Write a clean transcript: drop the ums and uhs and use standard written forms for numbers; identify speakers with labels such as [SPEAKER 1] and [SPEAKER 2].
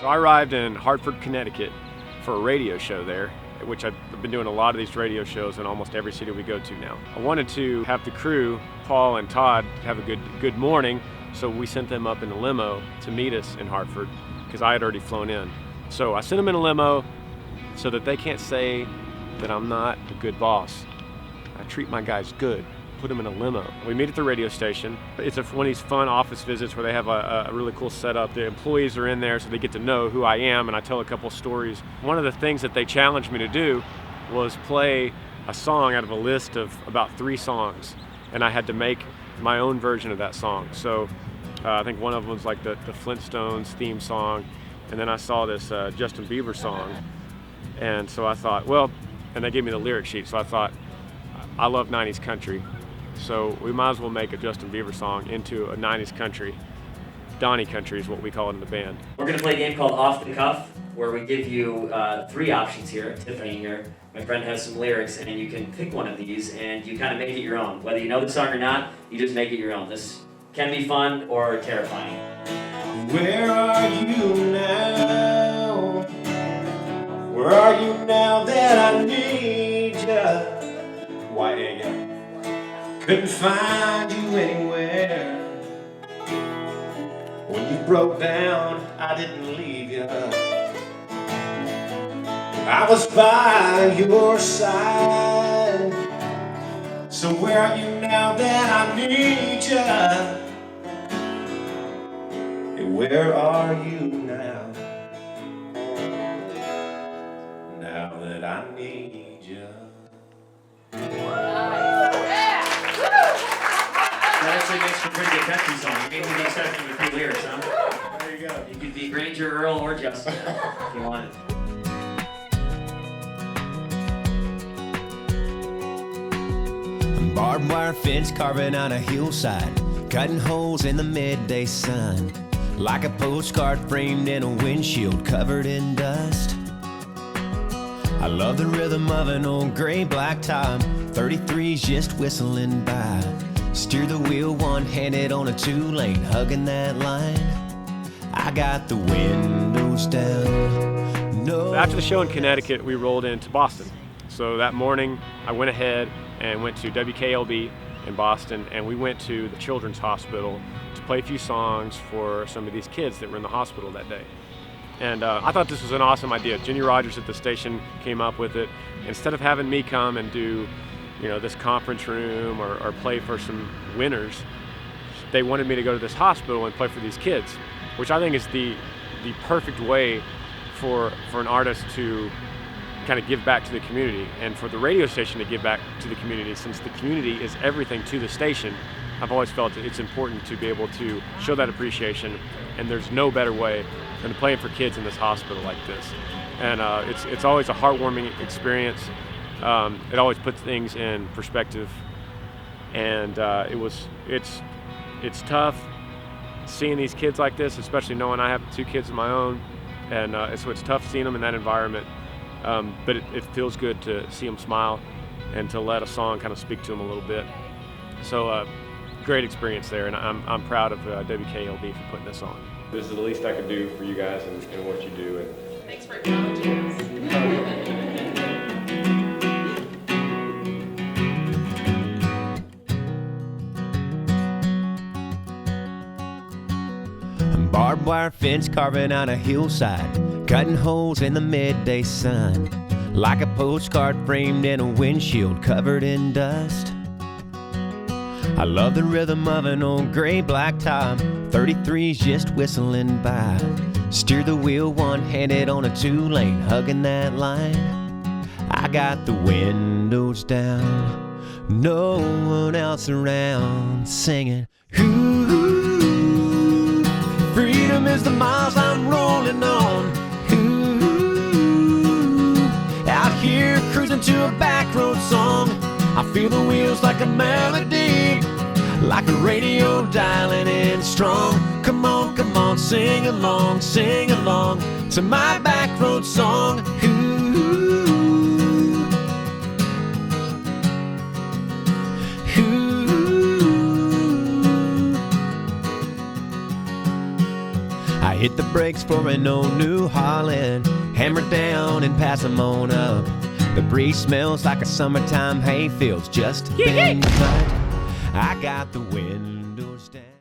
[SPEAKER 1] I arrived in Hartford, Connecticut for a radio show there, which I've been doing a lot of these radio shows in almost every city we go to now. I wanted to have the crew, Paul and Todd, have a good morning, so we sent them up in a limo to meet us in Hartford because I had already flown in. So I sent them in a limo so that they can't say that I'm not a good boss. I treat my guys good. Put them in a limo. We meet at the radio station. It's one of these fun office visits where they have a really cool setup. The employees are in there so they get to know who I am, and I tell a couple stories. One of the things that they challenged me to do was play a song out of a list of about 3 songs, and I had to make my own version of that song. So I think one of them was like the Flintstones theme song, and then I saw this Justin Bieber song, and so I thought, well, and they gave me the lyric sheet, so I thought, I love 90s country. So we might as well make a Justin Bieber song into a 90s country. Donnie country is what we call it in the band.
[SPEAKER 2] We're going to play a game called Off the Cuff, where we give you 3 options here. Tiffany here, my friend, has some lyrics, and you can pick one of these, and you kind of make it your own. Whether you know the song or not, you just make it your own. This can be fun or terrifying.
[SPEAKER 3] Where are you now? Where are you now that I need you? Why ain't you? Couldn't find you anywhere. When you broke down, I didn't leave you. I was by your side. So where are you now that I need you? Where are you now? Now that I need you.
[SPEAKER 2] That actually makes for a pretty good country song. Maybe the exception with 3 lyrics, huh?
[SPEAKER 3] There you go.
[SPEAKER 2] You could be Granger, Earl, or Justin if you wanted.
[SPEAKER 4] Barbed wire fence carving on a hillside, cutting holes in the midday sun, like a postcard framed in a windshield covered in dust. I love the rhythm of an old gray black top, 33's just whistling by. Steer the wheel one-handed on a 2-lane, hugging that line. I got the windows down. No.
[SPEAKER 1] After the show in Connecticut, we rolled into Boston. So that morning, I went ahead and went to WKLB in Boston, and we went to the Children's Hospital to play a few songs for some of these kids that were in the hospital that day. And I thought this was an awesome idea. Jenny Rogers at the station came up with it. Instead of having me come and do, this conference room or play for some winners, they wanted me to go to this hospital and play for these kids, which I think is the perfect way for an artist to kind of give back to the community, and for the radio station to give back to the community. Since the community is everything to the station, I've always felt it's important to be able to show that appreciation, and there's no better way than playing for kids in this hospital like this. And it's always a heartwarming experience. It always puts things in perspective, and it's tough seeing these kids like this, especially knowing I have 2 kids of my own, and so it's tough seeing them in that environment. But it feels good to see them smile and to let a song kind of speak to them a little bit. So great experience there, and I'm proud of WKLB for putting this on. This is the least I could do for you guys and what you do.
[SPEAKER 5] Thanks for acknowledging us.
[SPEAKER 4] Barbed wire fence carving on a hillside, cutting holes in the midday sun, like a postcard framed in a windshield covered in dust. I love the rhythm of an old gray black top, 33's just whistling by. Steer the wheel one-handed on a 2-lane, hugging that line. I got the windows down, no one else around, singing, ooh, freedom is the miles I'm rolling on. Ooh, out here cruising to a back road song. I feel the wheels like a melody, like a radio dialing in strong. Come on, sing along to my back road song. Ooh, ooh. I hit the brakes for an old New Holland, hammer down and pass 'em on up. The breeze smells like a summertime hayfield's just been cut. I got the windows down.